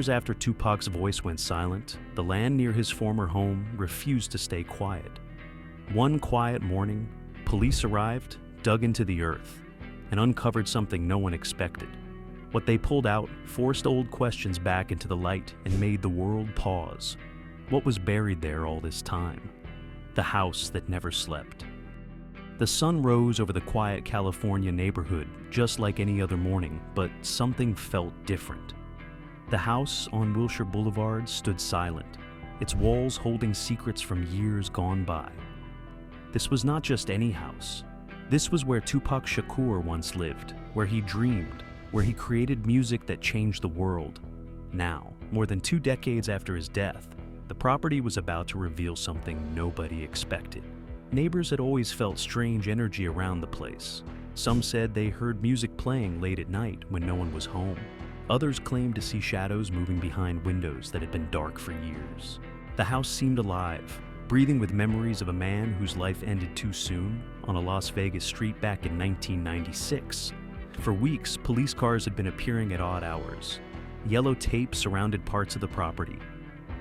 Years after Tupac's voice went silent, the land near his former home refused to stay quiet. One quiet morning, police arrived, dug into the earth, and uncovered something no one expected. What they pulled out forced old questions back into the light and made the world pause. What was buried there all this time? The house that never slept. The sun rose over the quiet California neighborhood just like any other morning, but something felt different. The house on Wilshire Boulevard stood silent, its walls holding secrets from years gone by. This was not just any house. This was where Tupac Shakur once lived, where he dreamed, where he created music that changed the world. Now, more than 2 decades after his death, the property was about to reveal something nobody expected. Neighbors had always felt strange energy around the place. Some said they heard music playing late at night when no one was home. Others claimed to see shadows moving behind windows that had been dark for years. The house seemed alive, breathing with memories of a man whose life ended too soon on a Las Vegas street back in 1996. For weeks, police cars had been appearing at odd hours. Yellow tape surrounded parts of the property.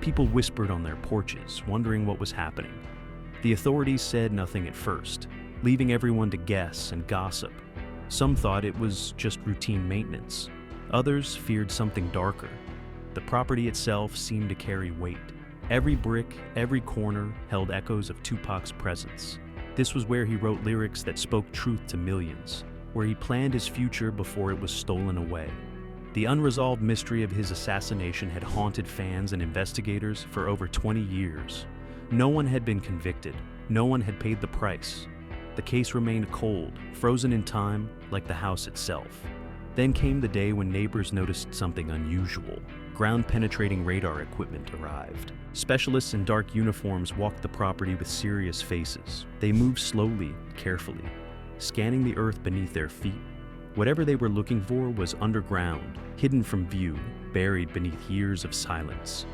People whispered on their porches, wondering what was happening. The authorities said nothing at first, leaving everyone to guess and gossip. Some thought it was just routine maintenance. Others feared something darker. The property itself seemed to carry weight. Every brick, every corner held echoes of Tupac's presence. This was where he wrote lyrics that spoke truth to millions, where he planned his future before it was stolen away. The unresolved mystery of his assassination had haunted fans and investigators for over 20 years. No one had been convicted. No one had paid the price. The case remained cold, frozen in time, like the house itself. Then came the day when neighbors noticed something unusual. Ground-penetrating radar equipment arrived. Specialists in dark uniforms walked the property with serious faces. They moved slowly, carefully, scanning the earth beneath their feet. Whatever they were looking for was underground, hidden from view, buried beneath years of silence.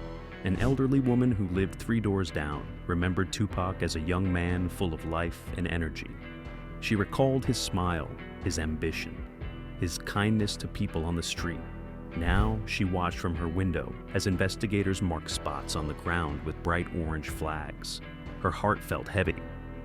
An elderly woman who lived 3 doors down remembered Tupac as a young man full of life and energy. She recalled his smile, his ambition, his kindness to people on the street. Now she watched from her window as investigators marked spots on the ground with bright orange flags. Her heart felt heavy.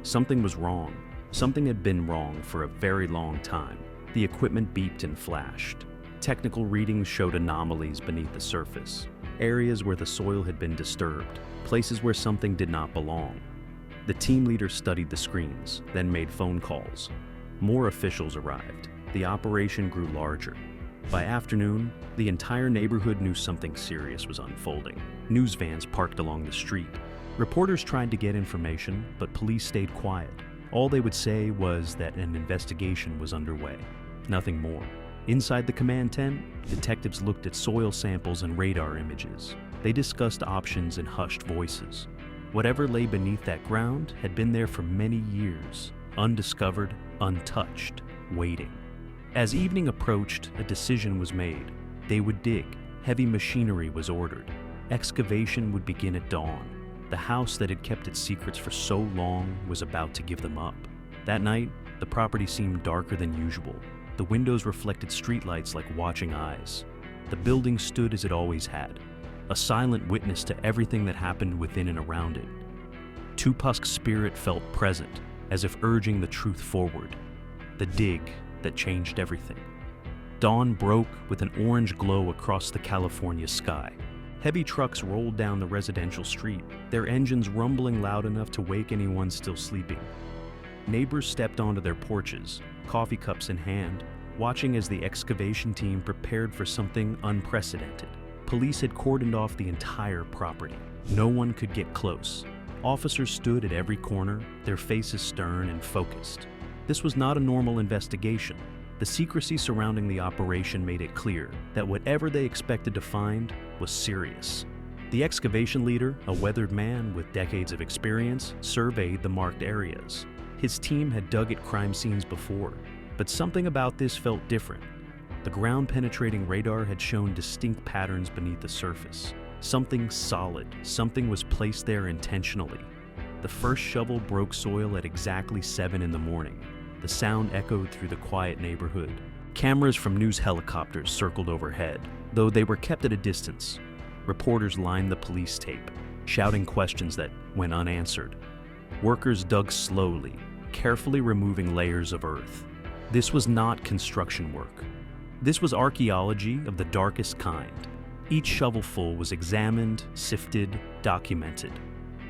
Something was wrong. Something had been wrong for a very long time. The equipment beeped and flashed. Technical readings showed anomalies beneath the surface, areas where the soil had been disturbed, places where something did not belong. The team leader studied the screens, then made phone calls. More officials arrived. The operation grew larger. By afternoon, the entire neighborhood knew something serious was unfolding. News vans parked along the street. Reporters tried to get information, but police stayed quiet. All they would say was that an investigation was underway. Nothing more. Inside the command tent, detectives looked at soil samples and radar images. They discussed options in hushed voices. Whatever lay beneath that ground had been there for many years, undiscovered, untouched, waiting. As evening approached, a decision was made. They would dig. Heavy machinery was ordered. Excavation would begin at dawn. The house that had kept its secrets for so long was about to give them up. That night, the property seemed darker than usual. The windows reflected streetlights like watching eyes. The building stood as it always had, a silent witness to everything that happened within and around it. Tupac's spirit felt present, as if urging the truth forward. The dig that changed everything. Dawn broke with an orange glow across the California sky. Heavy trucks rolled down the residential street, their engines rumbling loud enough to wake anyone still sleeping. Neighbors stepped onto their porches, coffee cups in hand, watching as the excavation team prepared for something unprecedented. Police had cordoned off the entire property. No one could get close. Officers stood at every corner, their faces stern and focused. This was not a normal investigation. The secrecy surrounding the operation made it clear that whatever they expected to find was serious. The excavation leader, a weathered man with decades of experience, surveyed the marked areas. His team had dug at crime scenes before, but something about this felt different. The ground-penetrating radar had shown distinct patterns beneath the surface. Something solid, something was placed there intentionally. The first shovel broke soil at exactly 7 in the morning. The sound echoed through the quiet neighborhood. Cameras from news helicopters circled overhead, though they were kept at a distance. Reporters lined the police tape, shouting questions that went unanswered. Workers dug slowly, carefully removing layers of earth. This was not construction work. This was archaeology of the darkest kind. Each shovelful was examined, sifted, documented.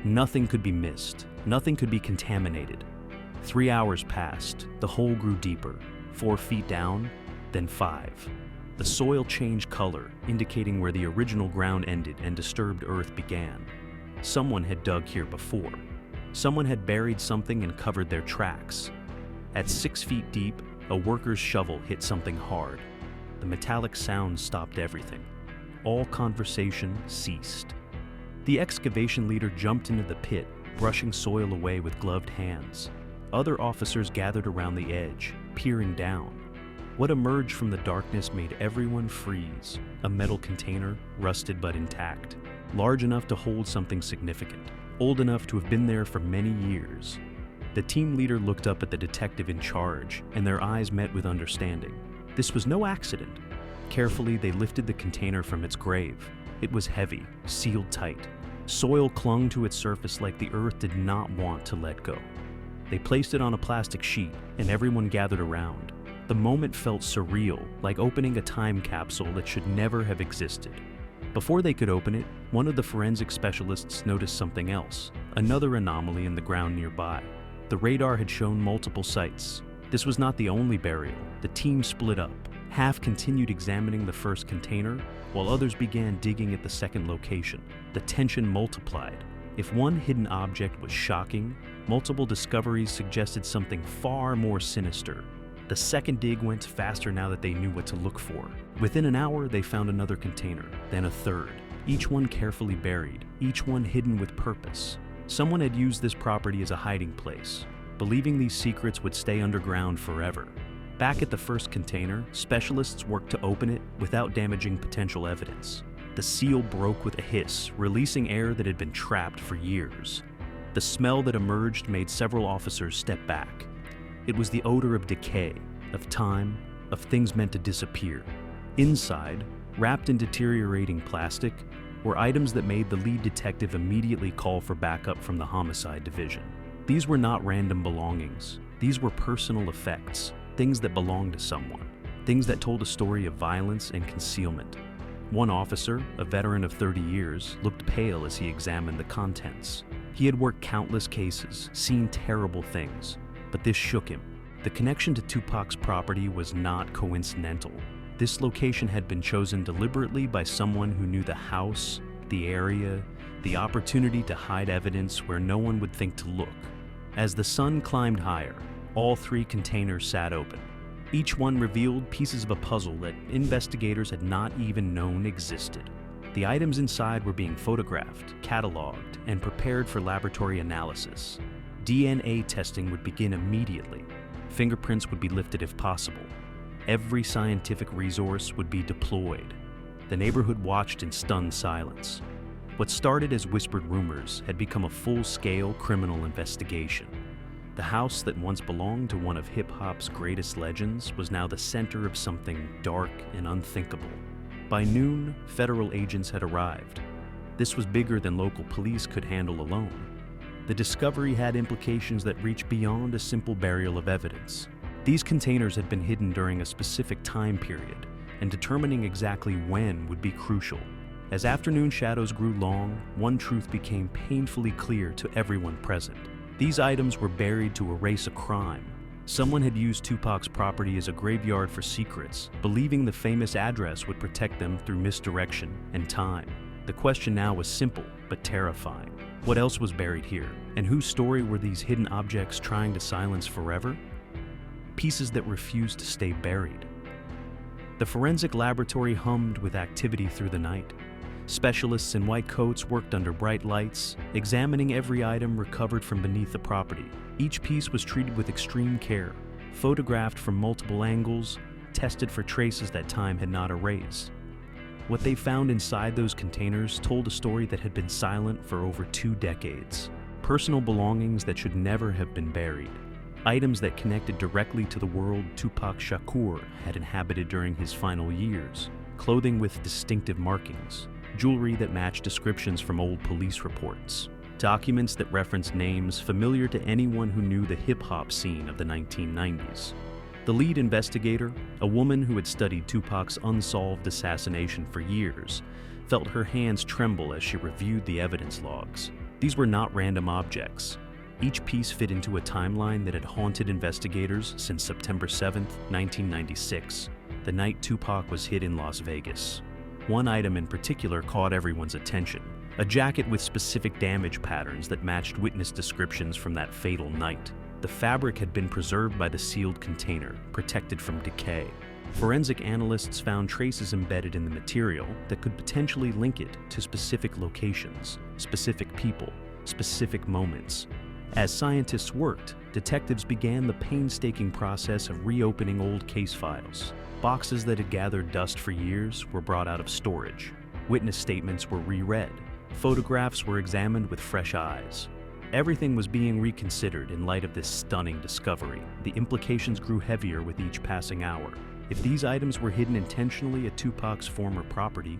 Nothing could be missed. Nothing could be contaminated. 3 hours passed. The hole grew deeper, 4 feet down, then 5. The soil changed color, indicating where the original ground ended and disturbed earth began. Someone had dug here before. Someone had buried something and covered their tracks. At 6 feet deep, a worker's shovel hit something hard. The metallic sound stopped everything. All conversation ceased. The excavation leader jumped into the pit, brushing soil away with gloved hands. Other officers gathered around the edge, peering down. What emerged from the darkness made everyone freeze. A metal container, rusted but intact, large enough to hold something significant, old enough to have been there for many years. The team leader looked up at the detective in charge, and their eyes met with understanding. This was no accident. Carefully, they lifted the container from its grave. It was heavy, sealed tight. Soil clung to its surface like the earth did not want to let go. They placed it on a plastic sheet, and everyone gathered around. The moment felt surreal, like opening a time capsule that should never have existed. Before they could open it, one of the forensic specialists noticed something else, another anomaly in the ground nearby. The radar had shown multiple sites. This was not the only burial. The team split up. Half continued examining the first container, while others began digging at the second location. The tension multiplied. If one hidden object was shocking, multiple discoveries suggested something far more sinister. The second dig went faster now that they knew what to look for. Within an hour, they found another container, then a third, each one carefully buried, each one hidden with purpose. Someone had used this property as a hiding place, believing these secrets would stay underground forever. Back at the first container, specialists worked to open it without damaging potential evidence. The seal broke with a hiss, releasing air that had been trapped for years. The smell that emerged made several officers step back. It was the odor of decay, of time, of things meant to disappear. Inside, wrapped in deteriorating plastic, were items that made the lead detective immediately call for backup from the homicide division. These were not random belongings. These were personal effects, things that belonged to someone, things that told a story of violence and concealment. One officer, a veteran of 30 years, looked pale as he examined the contents. He had worked countless cases, seen terrible things, but this shook him. The connection to Tupac's property was not coincidental. This location had been chosen deliberately by someone who knew the house, the area, the opportunity to hide evidence where no one would think to look. As the sun climbed higher, all 3 containers sat open. Each one revealed pieces of a puzzle that investigators had not even known existed. The items inside were being photographed, cataloged, and prepared for laboratory analysis. DNA testing would begin immediately. Fingerprints would be lifted if possible. Every scientific resource would be deployed. The neighborhood watched in stunned silence. What started as whispered rumors had become a full-scale criminal investigation. The house that once belonged to one of hip-hop's greatest legends was now the center of something dark and unthinkable. By noon, federal agents had arrived. This was bigger than local police could handle alone. The discovery had implications that reached beyond a simple burial of evidence. These containers had been hidden during a specific time period, and determining exactly when would be crucial. As afternoon shadows grew long, one truth became painfully clear to everyone present. These items were buried to erase a crime. Someone had used Tupac's property as a graveyard for secrets, believing the famous address would protect them through misdirection and time. The question now was simple, but terrifying. What else was buried here? And whose story were these hidden objects trying to silence forever? Pieces that refused to stay buried. The forensic laboratory hummed with activity through the night. Specialists in white coats worked under bright lights, examining every item recovered from beneath the property. Each piece was treated with extreme care, photographed from multiple angles, tested for traces that time had not erased. What they found inside those containers told a story that had been silent for over 2 decades. Personal belongings that should never have been buried. Items that connected directly to the world Tupac Shakur had inhabited during his final years. Clothing with distinctive markings. jewelry that matched descriptions from old police reports, documents that referenced names familiar to anyone who knew the hip-hop scene of the 1990s. The lead investigator, a woman who had studied Tupac's unsolved assassination for years, felt her hands tremble as she reviewed the evidence logs. These were not random objects. Each piece fit into a timeline that had haunted investigators since September 7, 1996, the night Tupac was hit in Las Vegas. One item in particular caught everyone's attention, a jacket with specific damage patterns that matched witness descriptions from that fatal night. The fabric had been preserved by the sealed container, protected from decay. Forensic analysts found traces embedded in the material that could potentially link it to specific locations, specific people, specific moments. As scientists worked, detectives began the painstaking process of reopening old case files. Boxes that had gathered dust for years were brought out of storage. Witness statements were reread. Photographs were examined with fresh eyes. Everything was being reconsidered in light of this stunning discovery. The implications grew heavier with each passing hour. If these items were hidden intentionally at Tupac's former property,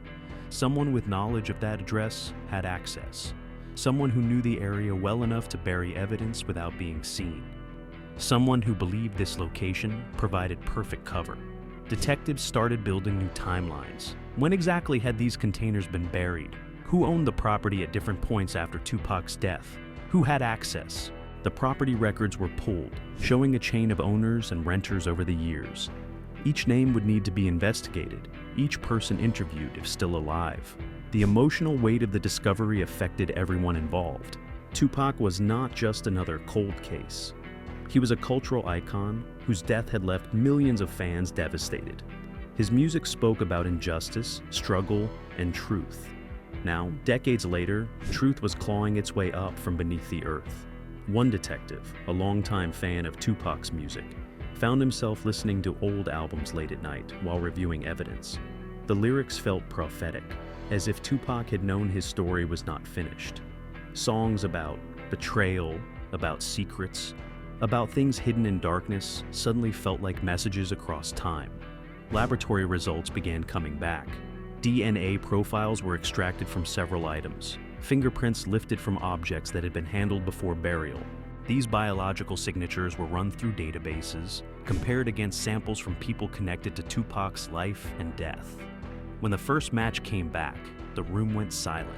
someone with knowledge of that address had access. Someone who knew the area well enough to bury evidence without being seen. Someone who believed this location provided perfect cover. Detectives started building new timelines. When exactly had these containers been buried? Who owned the property at different points after Tupac's death? Who had access? The property records were pulled, showing a chain of owners and renters over the years. Each name would need to be investigated, each person interviewed if still alive. The emotional weight of the discovery affected everyone involved. Tupac was not just another cold case. He was a cultural icon whose death had left millions of fans devastated. His music spoke about injustice, struggle, and truth. Now, decades later, truth was clawing its way up from beneath the earth. One detective, a longtime fan of Tupac's music, found himself listening to old albums late at night while reviewing evidence. The lyrics felt prophetic, as if Tupac had known his story was not finished. Songs about betrayal, about secrets, about things hidden in darkness suddenly felt like messages across time. Laboratory results began coming back. DNA profiles were extracted from several items, fingerprints lifted from objects that had been handled before burial. These biological signatures were run through databases, compared against samples from people connected to Tupac's life and death. When the first match came back, the room went silent.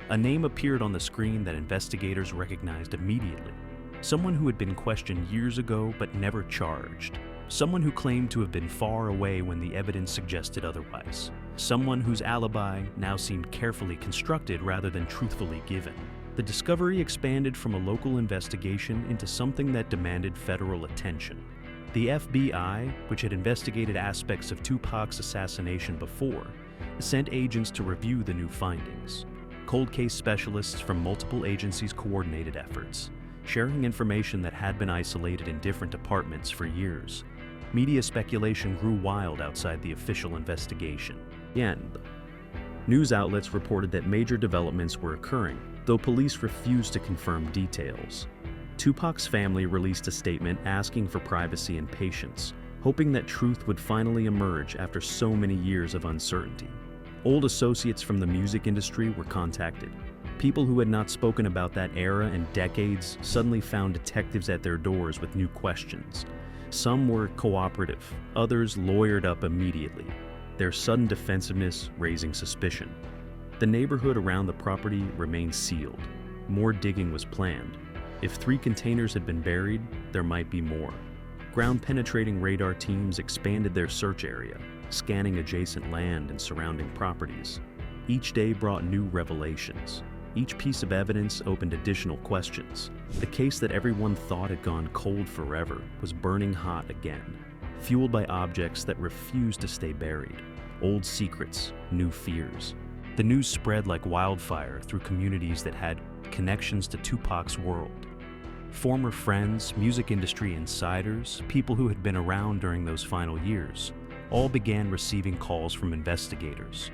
A name appeared on the screen that investigators recognized immediately. Someone who had been questioned years ago but never charged. Someone who claimed to have been far away when the evidence suggested otherwise. Someone whose alibi now seemed carefully constructed rather than truthfully given. The discovery expanded from a local investigation into something that demanded federal attention. The FBI, which had investigated aspects of Tupac's assassination before, sent agents to review the new findings. Cold case specialists from multiple agencies coordinated efforts, sharing information that had been isolated in different departments for years. Media speculation grew wild outside the official investigation. News outlets reported that major developments were occurring, though police refused to confirm details. Tupac's family released a statement asking for privacy and patience, hoping that truth would finally emerge after so many years of uncertainty. Old associates from the music industry were contacted. People who had not spoken about that era in decades suddenly found detectives at their doors with new questions. Some were cooperative, others lawyered up immediately, their sudden defensiveness raising suspicion. The neighborhood around the property remained sealed. More digging was planned. If 3 containers had been buried, there might be more. Ground-penetrating radar teams expanded their search area, scanning adjacent land and surrounding properties. Each day brought new revelations. Each piece of evidence opened additional questions. The case that everyone thought had gone cold forever was burning hot again, fueled by objects that refused to stay buried. Old secrets, new fears. The news spread like wildfire through communities that had connections to Tupac's world. Former friends, music industry insiders, people who had been around during those final years, all began receiving calls from investigators.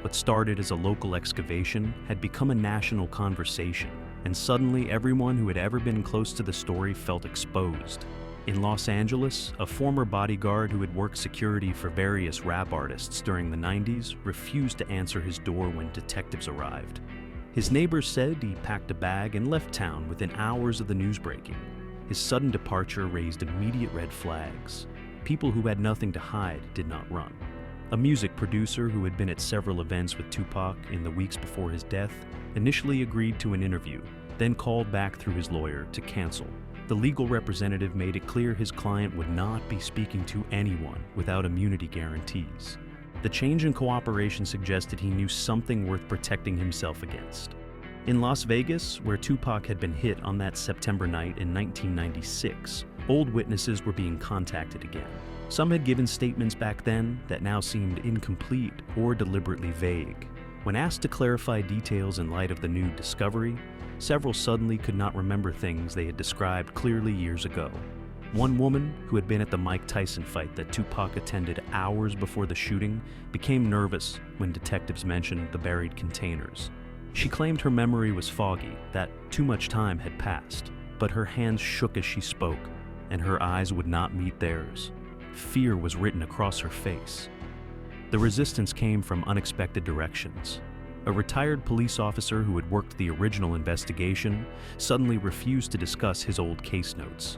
What started as a local excavation had become a national conversation, and suddenly everyone who had ever been close to the story felt exposed. In Los Angeles, a former bodyguard who had worked security for various rap artists during the 90s refused to answer his door when detectives arrived. His neighbors said he packed a bag and left town within hours of the news breaking. His sudden departure raised immediate red flags. People who had nothing to hide did not run. A music producer who had been at several events with Tupac in the weeks before his death initially agreed to an interview, then called back through his lawyer to cancel. The legal representative made it clear his client would not be speaking to anyone without immunity guarantees. The change in cooperation suggested he knew something worth protecting himself against. In Las Vegas, where Tupac had been hit on that September night in 1996, old witnesses were being contacted again. Some had given statements back then that now seemed incomplete or deliberately vague. When asked to clarify details in light of the new discovery, several suddenly could not remember things they had described clearly years ago. One woman, who had been at the Mike Tyson fight that Tupac attended hours before the shooting, became nervous when detectives mentioned the buried containers. She claimed her memory was foggy, that too much time had passed, but her hands shook as she spoke, and her eyes would not meet theirs. Fear was written across her face. The resistance came from unexpected directions. A retired police officer who had worked the original investigation suddenly refused to discuss his old case notes.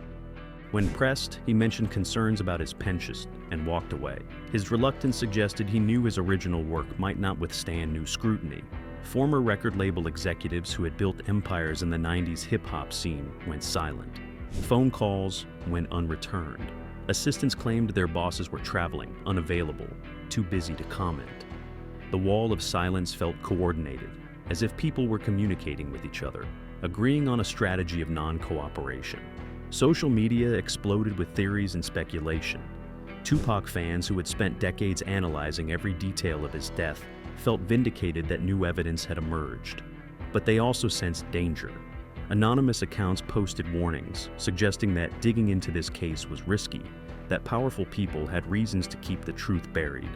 When pressed, he mentioned concerns about his penchant and walked away. His reluctance suggested he knew his original work might not withstand new scrutiny. Former record label executives who had built empires in the 90s hip-hop scene went silent. Phone calls went unreturned. Assistants claimed their bosses were traveling, unavailable, too busy to comment. The wall of silence felt coordinated, as if people were communicating with each other, agreeing on a strategy of non-cooperation. Social media exploded with theories and speculation. Tupac fans who had spent decades analyzing every detail of his death felt vindicated that new evidence had emerged. But they also sensed danger. Anonymous accounts posted warnings, suggesting that digging into this case was risky, that powerful people had reasons to keep the truth buried.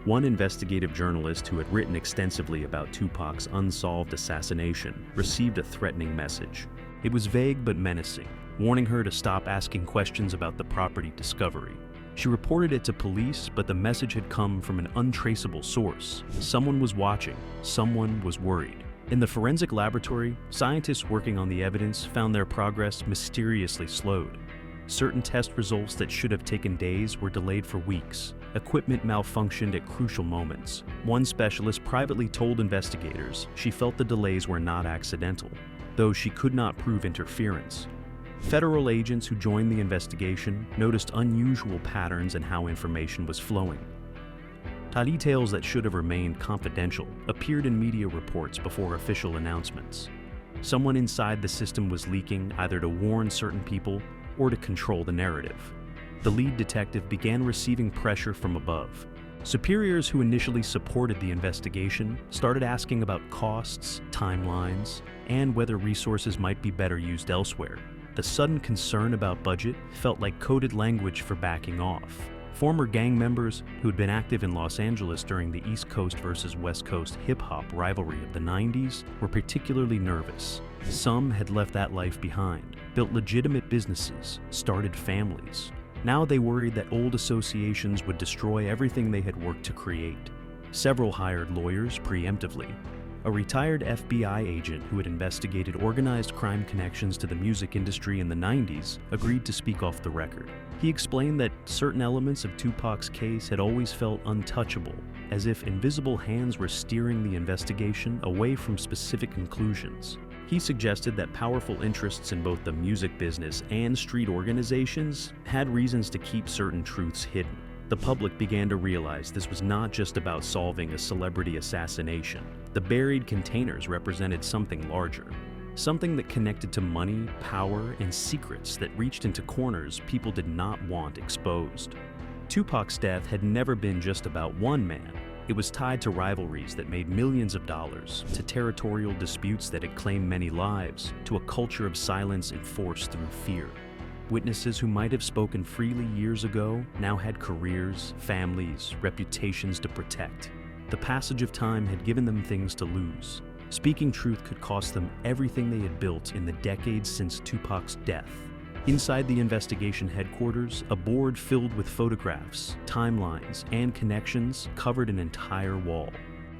One investigative journalist who had written extensively about Tupac's unsolved assassination received a threatening message. It was vague but menacing, warning her to stop asking questions about the property discovery. She reported it to police, but the message had come from an untraceable source. Someone was watching, someone was worried. In the forensic laboratory, scientists working on the evidence found their progress mysteriously slowed. Certain test results that should have taken days were delayed for weeks. Equipment malfunctioned at crucial moments. One specialist privately told investigators she felt the delays were not accidental, though she could not prove interference. Federal agents who joined the investigation noticed unusual patterns in how information was flowing. Details that should have remained confidential appeared in media reports before official announcements. Someone inside the system was leaking either to warn certain people or to control the narrative. The lead detective began receiving pressure from above. Superiors who initially supported the investigation started asking about costs, timelines, and whether resources might be better used elsewhere. The sudden concern about budget felt like coded language for backing off. Former gang members who had been active in Los Angeles during the East Coast versus West Coast hip-hop rivalry of the 90s were particularly nervous. Some had left that life behind, built legitimate businesses, started families. Now they worried that old associations would destroy everything they had worked to create. Several hired lawyers preemptively. A retired FBI agent who had investigated organized crime connections to the music industry in the 90s agreed to speak off the record. He explained that certain elements of Tupac's case had always felt untouchable, as if invisible hands were steering the investigation away from specific conclusions. He suggested that powerful interests in both the music business and street organizations had reasons to keep certain truths hidden. The public began to realize this was not just about solving a celebrity assassination. The buried containers represented something larger, something that connected to money, power, and secrets that reached into corners people did not want exposed. Tupac's death had never been just about one man. It was tied to rivalries that made millions of dollars, to territorial disputes that had claimed many lives, to a culture of silence enforced through fear. Witnesses who might have spoken freely years ago now had careers, families, reputations to protect. The passage of time had given them things to lose. Speaking truth could cost them everything they had built in the decades since Tupac's death. Inside the investigation headquarters, a board filled with photographs, timelines, and connections covered an entire wall.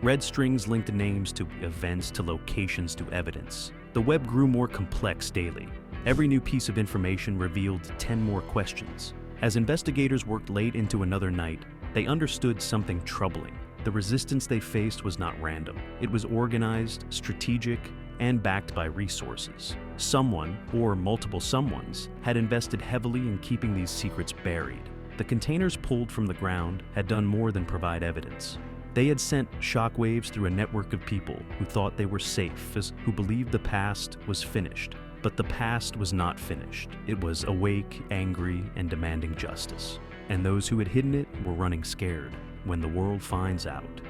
Red strings linked names to events to locations to evidence. The web grew more complex daily. Every new piece of information revealed 10 more questions. As investigators worked late into another night, they understood something troubling. The resistance they faced was not random. It was organized, strategic, and backed by resources. Someone, or multiple someones, had invested heavily in keeping these secrets buried. The containers pulled from the ground had done more than provide evidence. They had sent shockwaves through a network of people who thought they were safe, who believed the past was finished. But the past was not finished. It was awake, angry, and demanding justice. And those who had hidden it were running scared when the world finds out.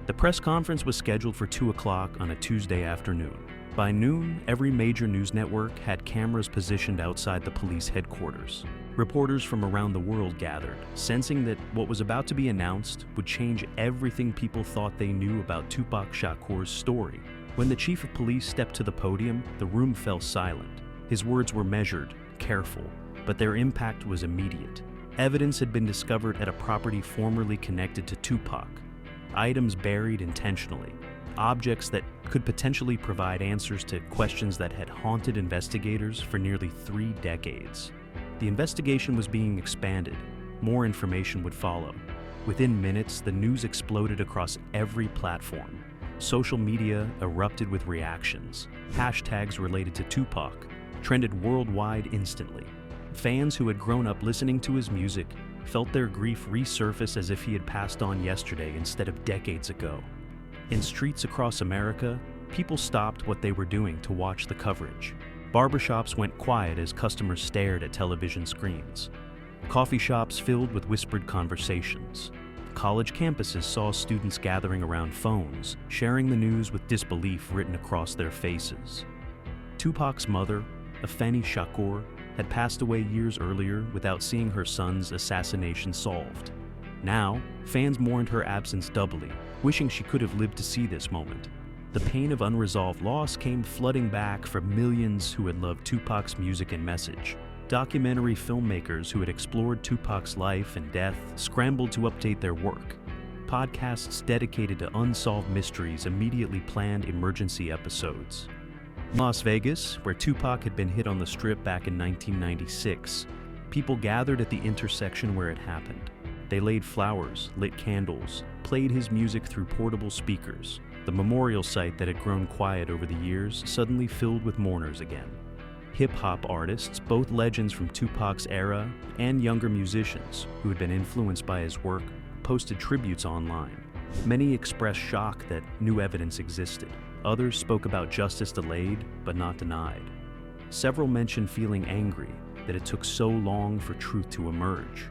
The press conference was scheduled for 2 o'clock on a Tuesday afternoon. By noon, every major news network had cameras positioned outside the police headquarters. Reporters from around the world gathered, sensing that what was about to be announced would change everything people thought they knew about Tupac Shakur's story. When the chief of police stepped to the podium, the room fell silent. His words were measured, careful, but their impact was immediate. Evidence had been discovered at a property formerly connected to Tupac. Items buried intentionally. Objects that could potentially provide answers to questions that had haunted investigators for nearly 3 decades. The investigation was being expanded. More information would follow. Within minutes, the news exploded across every platform. Social media erupted with reactions. Hashtags related to Tupac trended worldwide instantly. Fans who had grown up listening to his music felt their grief resurface as if he had passed on yesterday instead of decades ago. In streets across America, people stopped what they were doing to watch the coverage. Barbershops went quiet as customers stared at television screens. Coffee shops filled with whispered conversations. College campuses saw students gathering around phones, sharing the news with disbelief written across their faces. Tupac's mother, Tupac Shakur, had passed away years earlier without seeing her son's assassination solved. Now, fans mourned her absence doubly, wishing she could have lived to see this moment. The pain of unresolved loss came flooding back for millions who had loved Tupac's music and message. Documentary filmmakers who had explored Tupac's life and death scrambled to update their work. Podcasts dedicated to unsolved mysteries immediately planned emergency episodes. In Las Vegas, where Tupac had been hit on the Strip back in 1996, people gathered at the intersection where it happened. They laid flowers, lit candles, played his music through portable speakers. The memorial site that had grown quiet over the years suddenly filled with mourners again. Hip-hop artists, both legends from Tupac's era and younger musicians who had been influenced by his work, posted tributes online. Many expressed shock that new evidence existed. Others spoke about justice delayed but not denied. Several mentioned feeling angry that it took so long for truth to emerge.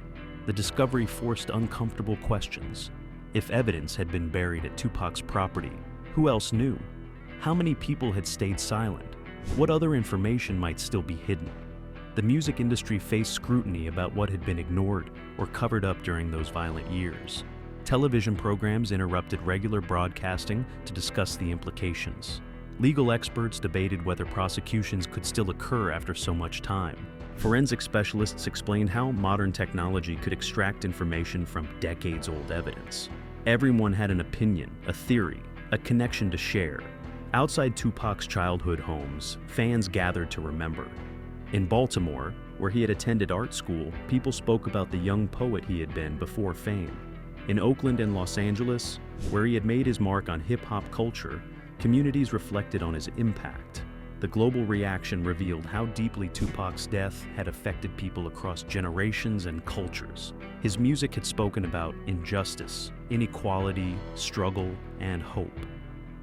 The discovery forced uncomfortable questions. If evidence had been buried at Tupac's property, who else knew? How many people had stayed silent? What other information might still be hidden? The music industry faced scrutiny about what had been ignored or covered up during those violent years. Television programs interrupted regular broadcasting to discuss the implications. Legal experts debated whether prosecutions could still occur after so much time. Forensic specialists explained how modern technology could extract information from decades-old evidence. Everyone had an opinion, a theory, a connection to share. Outside Tupac's childhood homes, fans gathered to remember. In Baltimore, where he had attended art school, people spoke about the young poet he had been before fame. In Oakland and Los Angeles, where he had made his mark on hip-hop culture, communities reflected on his impact. The global reaction revealed how deeply Tupac's death had affected people across generations and cultures. His music had spoken about injustice, inequality, struggle, and hope.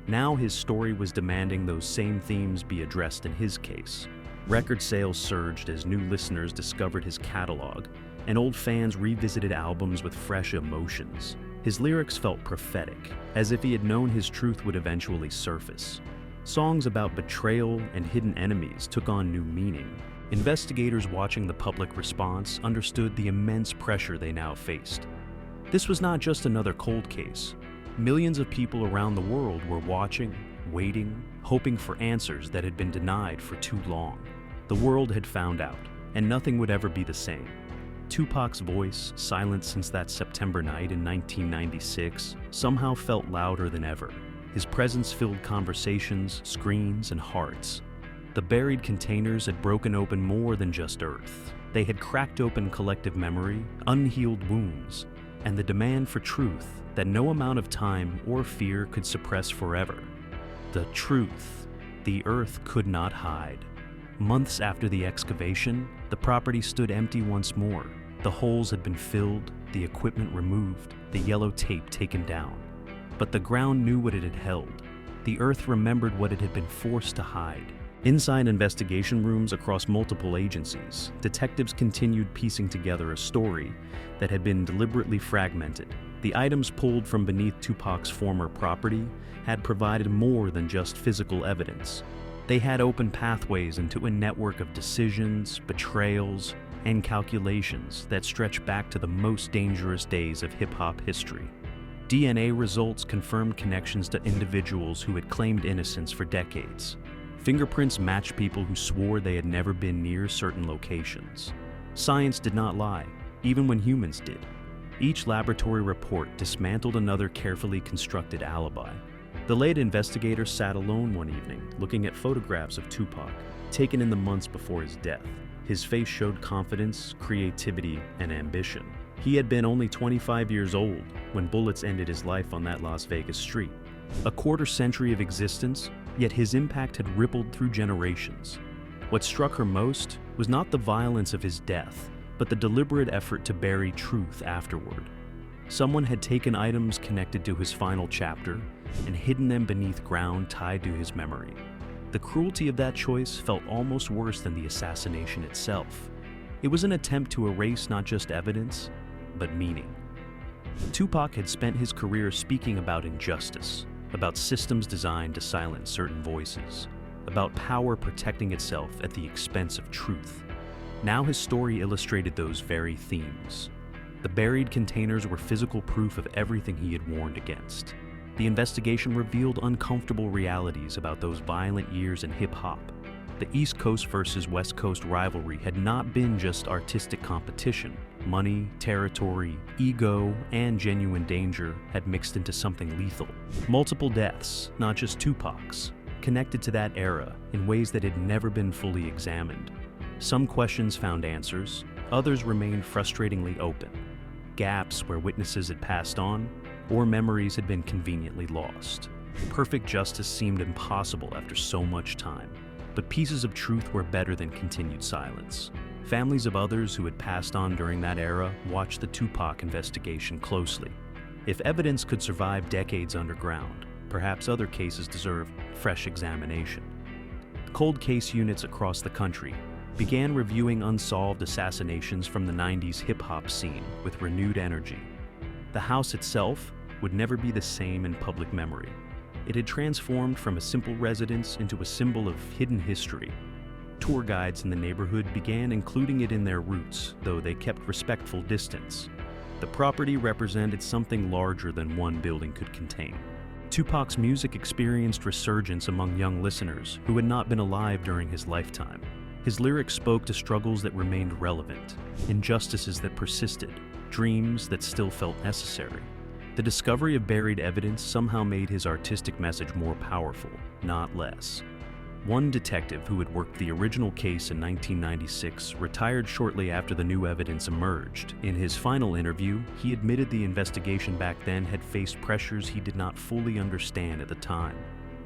Now his story was demanding those same themes be addressed in his case. Record sales surged as new listeners discovered his catalog, and old fans revisited albums with fresh emotions. His lyrics felt prophetic, as if he had known his truth would eventually surface. Songs about betrayal and hidden enemies took on new meaning. Investigators watching the public response understood the immense pressure they now faced. This was not just another cold case. Millions of people around the world were watching, waiting, hoping for answers that had been denied for too long. The world had found out. and nothing would ever be the same. Tupac's voice, silent since that September night in 1996, somehow felt louder than ever. His presence filled conversations, screens, and hearts. The buried containers had broken open more than just earth. They had cracked open collective memory, unhealed wounds, and the demand for truth that no amount of time or fear could suppress forever. The truth the earth could not hide. Months after the excavation, the property stood empty once more. The holes had been filled, the equipment removed, the yellow tape taken down. But the ground knew what it had held. The earth remembered what it had been forced to hide. Inside investigation rooms across multiple agencies, detectives continued piecing together a story that had been deliberately fragmented. The items pulled from beneath Tupac's former property had provided more than just physical evidence. They had opened pathways into a network of decisions, betrayals, and calculations that stretch back to the most dangerous days of hip-hop history. DNA results confirmed connections to individuals who had claimed innocence for decades. Fingerprints matched people who swore they had never been near certain locations. Science did not lie, even when humans did. Each laboratory report dismantled another carefully constructed alibi. The late investigator sat alone one evening, looking at photographs of Tupac, taken in the months before his death. His face showed confidence, creativity, and ambition. He had been only 25 years old when bullets ended his life on that Las Vegas street. A quarter-century of existence, yet his impact had rippled through generations. What struck her most was not the violence of his death, but the deliberate effort to bury truth afterward. Someone had taken items connected to his final chapter and hidden them beneath ground tied to his memory. The cruelty of that choice felt almost worse than the assassination itself. It was an attempt to erase not just evidence, but meaning. Tupac had spent his career speaking about injustice, about systems designed to silence certain voices, about power protecting itself at the expense of truth. Now his story illustrated those very themes. The buried containers were physical proof of everything he had warned against. The investigation revealed uncomfortable realities about those violent years in hip-hop. The East Coast versus West Coast rivalry had not been just artistic competition. Money, territory, ego, and genuine danger had mixed into something lethal. Multiple deaths, not just Tupac's, connected to that era in ways that had never been fully examined. Some questions found answers, others remained frustratingly open. Gaps where witnesses had passed on, or memories had been conveniently lost. Perfect justice seemed impossible after so much time, but pieces of truth were better than continued silence. Families of others who had passed on during that era watched the Tupac investigation closely. If evidence could survive decades underground, perhaps other cases deserved fresh examination. Cold case units across the country began reviewing unsolved assassinations from the 90s hip-hop scene with renewed energy. The house itself would never be the same in public memory. It had transformed from a simple residence into a symbol of hidden history. Tour guides in the neighborhood began including it in their routes, though they kept respectful distance. The property represented something larger than one building could contain. Tupac's music experienced resurgence among young listeners who had not been alive during his lifetime. His lyrics spoke to struggles that remained relevant, injustices that persisted, dreams that still felt necessary. The discovery of buried evidence somehow made his artistic message more powerful, not less. One detective who had worked the original case in 1996 retired shortly after the new evidence emerged. In his final interview, he admitted the investigation back then had faced pressures he did not fully understand at the time.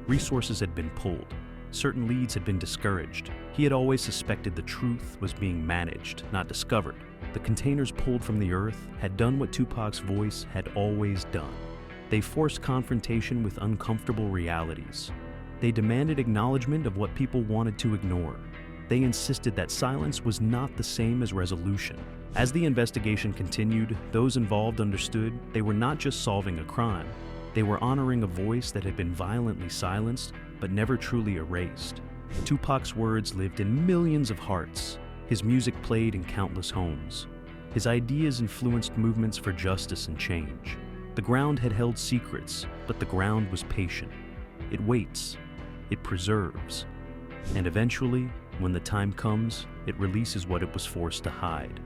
Resources had been pulled. Certain leads had been discouraged. He had always suspected the truth was being managed, not discovered. The containers pulled from the earth had done what Tupac's voice had always done. They forced confrontation with uncomfortable realities. They demanded acknowledgement of what people wanted to ignore. They insisted that silence was not the same as resolution. As the investigation continued, those involved understood they were not just solving a crime. They were honoring a voice that had been violently silenced but never truly erased. Tupac's words lived in millions of hearts. His music played in countless homes. His ideas influenced movements for justice and change. The ground had held secrets, but the ground was patient. It waits. It preserves. And eventually, When the time comes, it releases what it was forced to hide.